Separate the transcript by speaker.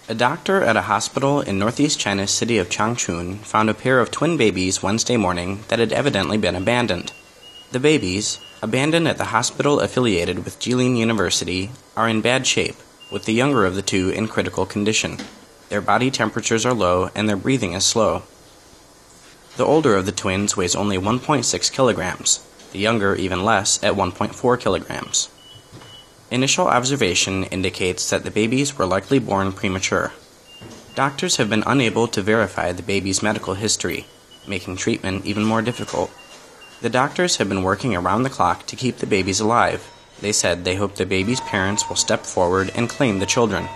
Speaker 1: A doctor at a hospital in northeast China's city of Changchun found a pair of twin babies Wednesday morning that had evidently been abandoned. The babies, abandoned at the hospital affiliated with Jilin University, are in bad shape, with the younger of the two in critical condition. Their body temperatures are low and their breathing is slow. The older of the twins weighs only 1.6 kilograms, the younger even less at 1.4 kilograms. Initial observation indicates that the babies were likely born premature. Doctors have been unable to verify the baby's medical history, making treatment even more difficult. The doctors have been working around the clock to keep the babies alive. They said they hope the babies' parents will step forward and claim the children.